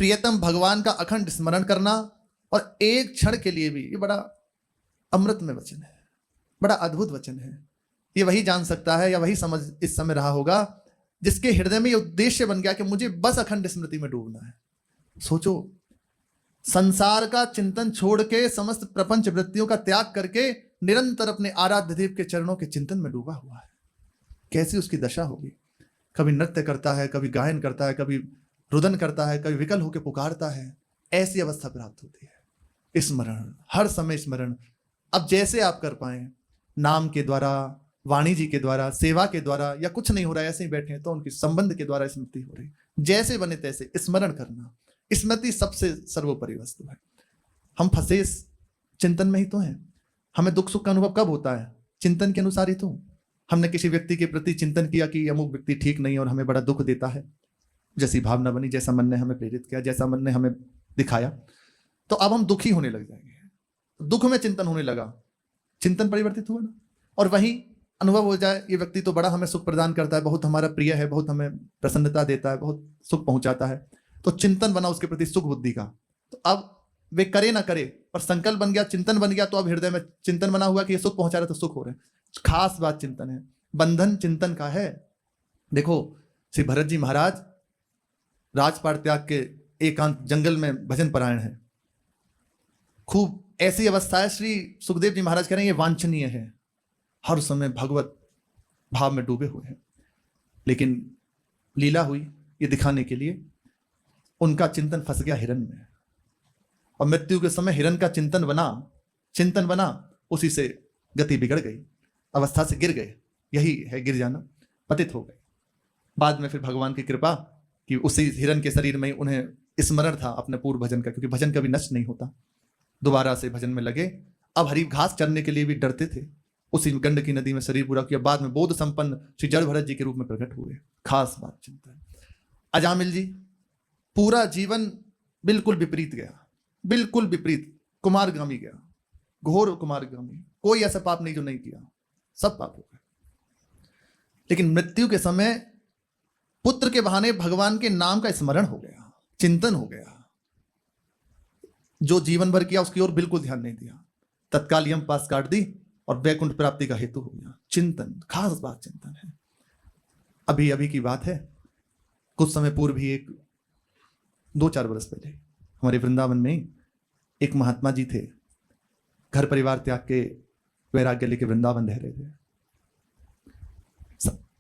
प्रियतम भगवान का अखंड स्मरण करना, और एक क्षण के लिए भी, ये बड़ा अमृतमय वचन है, बड़ा अद्भुत वचन है। ये वही जान सकता है या वही समझ इस समय रहा होगा जिसके हृदय में ये उद्देश्य बन गया कि मुझे बस अखंड स्मृति में डूबना है। सोचो, संसार का चिंतन छोड़ के, समस्त प्रपंच वृत्तियों का त्याग करके निरंतर अपने आराध्य देव के चरणों के चिंतन में डूबा हुआ है। कैसी उसकी दशा होगी। कभी नृत्य करता है, कभी गायन करता है, कभी रुदन करता है, कभी विकल होकर पुकारता है। ऐसी अवस्था प्राप्त होती है। स्मरण, हर समय स्मरण। अब जैसे आप कर पाए, नाम के द्वारा, वाणी जी के द्वारा, सेवा के द्वारा, या कुछ नहीं हो रहा है ऐसे ही बैठे हैं तो उनकी संबंध के द्वारा स्मृति हो रही। जैसे बने तैसे स्मरण करना। स्मृति सबसे सर्वोपरि वस्तु है। हम फंसे इस चिंतन में ही तो हैं। हमें दुख सुख का अनुभव कब होता है? चिंतन के अनुसार ही तो। हमने किसी व्यक्ति के प्रति चिंतन किया कि अमुक व्यक्ति ठीक नहीं और हमें बड़ा दुख देता है, जैसी भावना बनी, जैसा मन ने हमें प्रेरित किया, जैसा मन ने हमें दिखाया, तो अब हम दुखी होने लग जाएंगे। दुख में चिंतन होने लगा, चिंतन परिवर्तित हुआ ना। और वही अनुभव हो जाए, ये व्यक्ति तो बड़ा हमें सुख प्रदान करता है, बहुत हमारा प्रिय है, बहुत हमें प्रसन्नता देता है, बहुत सुख पहुंचाता है, तो चिंतन बना उसके प्रति सुख बुद्धि का। तो अब वे करे ना करे, पर संकल्प बन गया, चिंतन बन गया, तो अब हृदय में चिंतन बना हुआ कि ये सुख पहुंचा रहे तो सुख हो रहे। खास बात चिंतन है, बंधन चिंतन का है। देखो, श्री भरत जी महाराज राजपाट त्याग के एकांत जंगल में भजन परायण है। खूब ऐसी अवस्था है, श्री सुखदेव जी महाराज कह रहे हैं ये वांछनीय है, हर समय भगवत भाव में डूबे हुए हैं। लेकिन लीला हुई ये दिखाने के लिए, उनका चिंतन फंस गया हिरण में, और मृत्यु के समय हिरण का चिंतन बना, उसी से गति बिगड़ गई, अवस्था से गिर गए। यही है गिर जाना, पतित हो गए। बाद में फिर भगवान की कृपा कि उसी हिरण के शरीर में उन्हें स्मरण था अपने पूर्व भजन का, क्योंकि भजन कभी नष्ट नहीं होता। दोबारा से भजन में लगे। अब हरी घास चरने के लिए भी डरते थे। उसी गंडकी नदी में शरीर पूरा किया। बाद में बोध संपन्न श्री जड़ भरत जी के रूप में प्रकट हुए। खास बात चिंतन। अजामिल जी पूरा जीवन बिल्कुल विपरीत गया, बिल्कुल विपरीत, कुमारगामी गया, घोर कुमारगामी। कोई ऐसा पाप नहीं जो नहीं किया, सब पाप हो गए। लेकिन मृत्यु के समय पुत्र के बहाने भगवान के नाम का स्मरण हो गया, चिंतन हो गया। जो जीवन भर किया उसकी ओर बिल्कुल ध्यान नहीं दिया, तत्काल यम पास काट दी और वैकुंठ प्राप्ति का हेतु हो गया। चिंतन, खास बात चिंतन है। अभी की बात है, कुछ समय पूर्व ही, 2-4 वर्ष पहले, हमारे वृंदावन में एक महात्मा जी थे, घर परिवार त्याग के वैराग्य लेके वृंदावन रह रहे थे।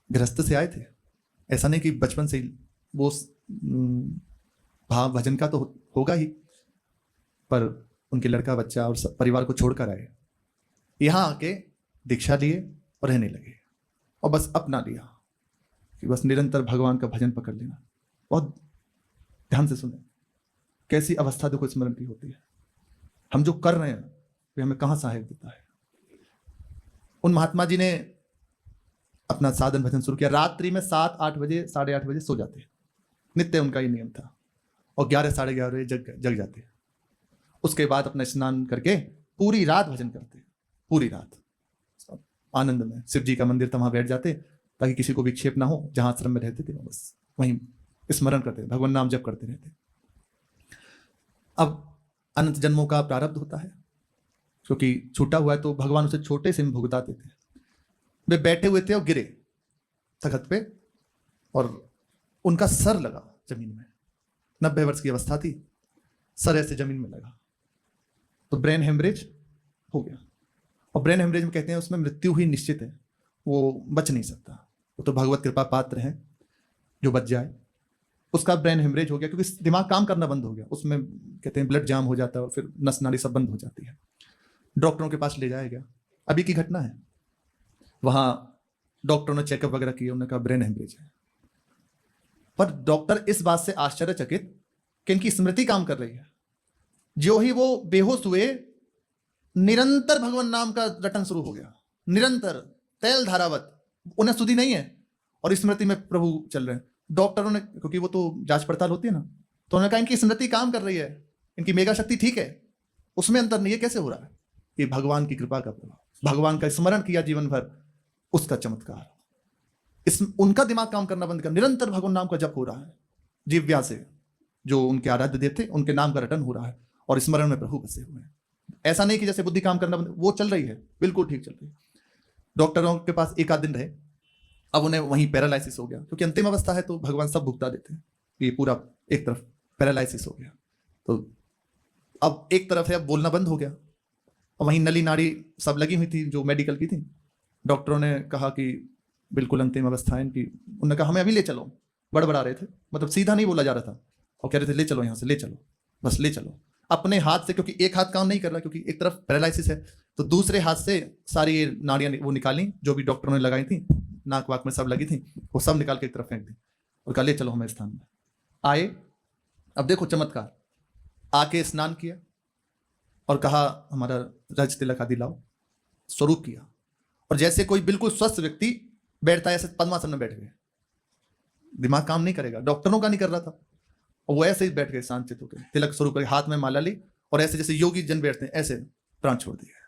गृहस्थ से आए थे। ऐसा नहीं कि बचपन से ही वो भाव भजन का तो होगा ही, पर उनके लड़का बच्चा और सब परिवार को छोड़कर आए। यहाँ आके दीक्षा लिए और रहने लगे, और बस अपना लिया कि बस निरंतर भगवान का भजन पकड़ लेना। बहुत ध्यान से सुने, कैसी अवस्था देखो स्मरण की होती है। हम जो कर रहे हैं वे हमें कहाँ सहायक देता है। उन महात्मा जी ने अपना साधन भजन शुरू किया। रात्रि में 7-8 बजे, 8:30 बजे सो जाते, नित्य उनका ये नियम था, और 11-11:30 बजे जग जाते। उसके बाद अपना स्नान करके पूरी रात भजन करते, पूरी रात आनंद में। शिव जी का मंदिर था, वहां बैठ जाते ताकि किसी को विक्षेप ना हो। जहां आश्रम में रहते थे बस वहीं स्मरण करते, भगवान नाम जप करते रहते। अब अनंत जन्मों का प्रारब्ध होता है, क्योंकि छूटा हुआ है तो भगवान उसे छोटे से भुगताते थे। वे बैठे हुए थे और गिरे तखत पे, और उनका सर लगा जमीन में। 90 वर्ष की अवस्था थी, सर ऐसे जमीन में लगा तो ब्रेन हेमरेज हो गया। और ब्रेन हेमरेज में कहते हैं उसमें मृत्यु ही निश्चित है, वो बच नहीं सकता। वो तो भगवत कृपा पात्र है जो बच जाए। उसका ब्रेन हेमरेज हो गया क्योंकि दिमाग काम करना बंद हो गया। उसमें कहते हैं ब्लड जाम हो जाता है और फिर नस नाड़ी सब बंद हो जाती है। डॉक्टरों के पास ले जाया गया, अभी की घटना है। वहां डॉक्टरों ने चेकअप वगैरह किया, उन्होंने कहा ब्रेन हेमरेज है। पर डॉक्टर इस बात से आश्चर्यचकित कि इनकी स्मृति काम कर रही है। जो ही वो बेहोश हुए, निरंतर भगवान नाम का रटन शुरू हो गया, निरंतर तैल धारावत। उन्हें सुधी नहीं है और स्मृति में प्रभु चल रहे हैं। डॉक्टरों ने, क्योंकि वो तो जांच पड़ताल होती है ना, तो उन्होंने कहा इनकी स्मृति काम कर रही है, इनकी मेगा शक्ति ठीक है, उसमें अंतर नहीं है। कैसे हो रहा है? ये भगवान की कृपा का प्रभाव, भगवान का स्मरण किया जीवन भर, उसका चमत्कार। उनका दिमाग काम करना बंद कर, निरंतर भगवान नाम का जप हो रहा है जिह्वा से। जो उनके आराध्य देव थे उनके नाम का रटन हो रहा है और स्मरण में प्रभु बसे हुए हैं। ऐसा नहीं कि जैसे बुद्धि काम करना वो चल रही है, बिल्कुल ठीक चल रही है। डॉक्टरों के पास एक आध दिन रहे, अब उन्हें वहीं पैरालिसिस हो गया, क्योंकि अंतिम अवस्था है तो भगवान सब भुगता देते हैं। ये पूरा एक तरफ पैरालिसिस हो गया, तो अब एक तरफ है, अब बोलना बंद हो गया, और वहीं नली नाड़ी सब लगी हुई थी जो मेडिकल की थी। डॉक्टरों ने कहा कि बिल्कुल अंतिम अवस्था है इनकी। उन्होंने कहा हमें अभी ले चलो, बड़बड़ा रहे थे, मतलब सीधा नहीं बोला जा रहा था, और कह रहे थे ले चलो यहाँ से, ले चलो, बस ले चलो अपने हाथ से, क्योंकि एक हाथ काम नहीं कर रहा, क्योंकि एक तरफ पैरालिसिस है, तो दूसरे हाथ से सारी ये नाड़ियाँ वो निकाली जो भी डॉक्टरों ने लगाई थी, नाक वाक में सब लगी थी, वो सब निकाल के एक तरफ फेंक दी और कहा ले चलो हमें स्थान में। आए, अब देखो चमत्कार, आके स्नान किया और कहा हमारा रज तिलक आदि लाओ, स्वरूप किया, और जैसे कोई बिल्कुल स्वस्थ व्यक्ति बैठता है ऐसे पद्मासन में बैठ गए। दिमाग काम नहीं करेगा, डॉक्टरों का नहीं कर रहा था, और वो ऐसे ही बैठ गए शांत चित्त होकर, तिलक स्वरूप करके हाथ में माला ली और ऐसे जैसे योगी जन बैठते हैं ऐसे प्राण छोड़ दिए।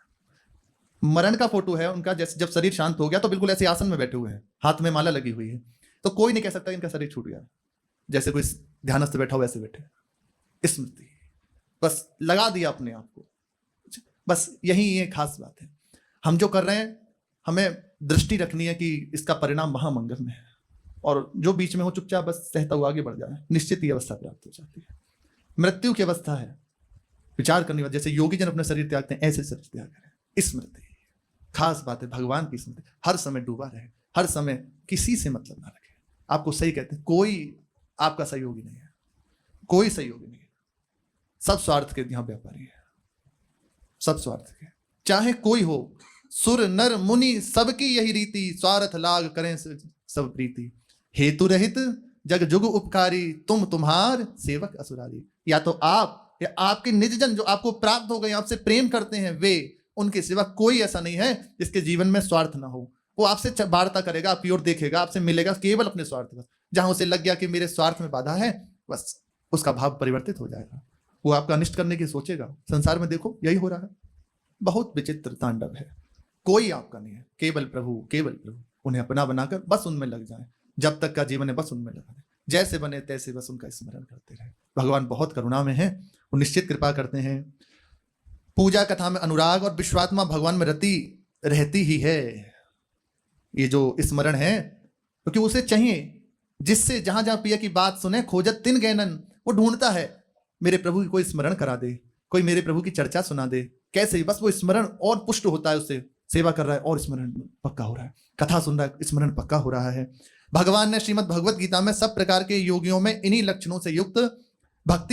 मरण का फोटो है उनका, जैसे जब शरीर शांत हो गया तो बिल्कुल ऐसे आसन में बैठे हुए हैं, हाथ में माला लगी हुई है, तो कोई नहीं कह सकता इनका शरीर छूट गया, जैसे कोई ध्यानस्थ बैठा हुआ ऐसे बैठे। स्मृति बस लगा दिया अपने आप को, बस यही ये खास बात है। हम जो कर रहे हैं हमें दृष्टि रखनी है कि इसका परिणाम महामंगल में है, और जो बीच में हो चुपचाप बस सहता हुआ आगे बढ़ जाए, निश्चित ही अवस्था प्राप्त हो जाती है। मृत्यु की अवस्था है, विचार करने वाली, जैसे योगी जन अपने शरीर त्यागते हैं ऐसे शरीर त्याग करें। स्मृति खास बात है, भगवान की स्मृति, हर समय डूबा रहे, हर समय किसी से मतलब ना रखे। आपको सही कहते हैं, कोई आपका सहयोगी नहीं है, कोई सहयोगी नहीं है, सब स्वार्थ के यहाँ व्यापारी है, सब स्वार्थ के, चाहे कोई हो, सुर नर मुनि सबकी यही रीति, स्वार्थ लाग करें सब प्रीति, हेतु रहित जग जुग उपकारी, तुम तुम्हार सेवक असुरारी। या तो आप या आपके निज जन जो आपको प्राप्त हो गए, आपसे प्रेम करते हैं, वे, उनके सिवा कोई ऐसा नहीं है जिसके जीवन में स्वार्थ ना हो। वो आपसे वार्ता करेगा, आपकी ओर देखेगा, आपसे मिलेगा केवल अपने स्वार्थ का। जहां उसे लग गया कि मेरे स्वार्थ में बाधा है, बस उसका भाव परिवर्तित हो जाएगा, वो आपका अनिष्ट करने की सोचेगा। संसार में देखो यही हो रहा है, बहुत विचित्र तांडव है। कोई आपका नहीं है, केवल प्रभु, केवल प्रभु। उन्हें अपना बनाकर बस उनमें लग जाए, जब तक का जीवन है बस उनमें लगा रहे, जैसे बने तैसे बस उनका स्मरण करते रहे। भगवान बहुत करुणा में है, वो निश्चित कृपा करते हैं। पूजा कथा में अनुराग और विश्वात्मा भगवान में रति रहती ही है। ये जो स्मरण है, क्योंकि उसे चाहिए, जिससे जहां जहां पिया की बात सुने, खोजत तिन गैनन, वो ढूंढता है मेरे प्रभु की कोई स्मरण करा दे, कोई मेरे प्रभु की चर्चा सुना दे। कैसे? बस वो स्मरण और पुष्ट होता है, उससे सेवा कर रहा है और स्मरण पक्का हो रहा है, कथा सुन रहा है, स्मरण पक्का हो रहा है। भगवान ने श्रीमद् भगवत गीता में सब प्रकार के योगियों में इन्हीं लक्षणों से युक्त भक्ति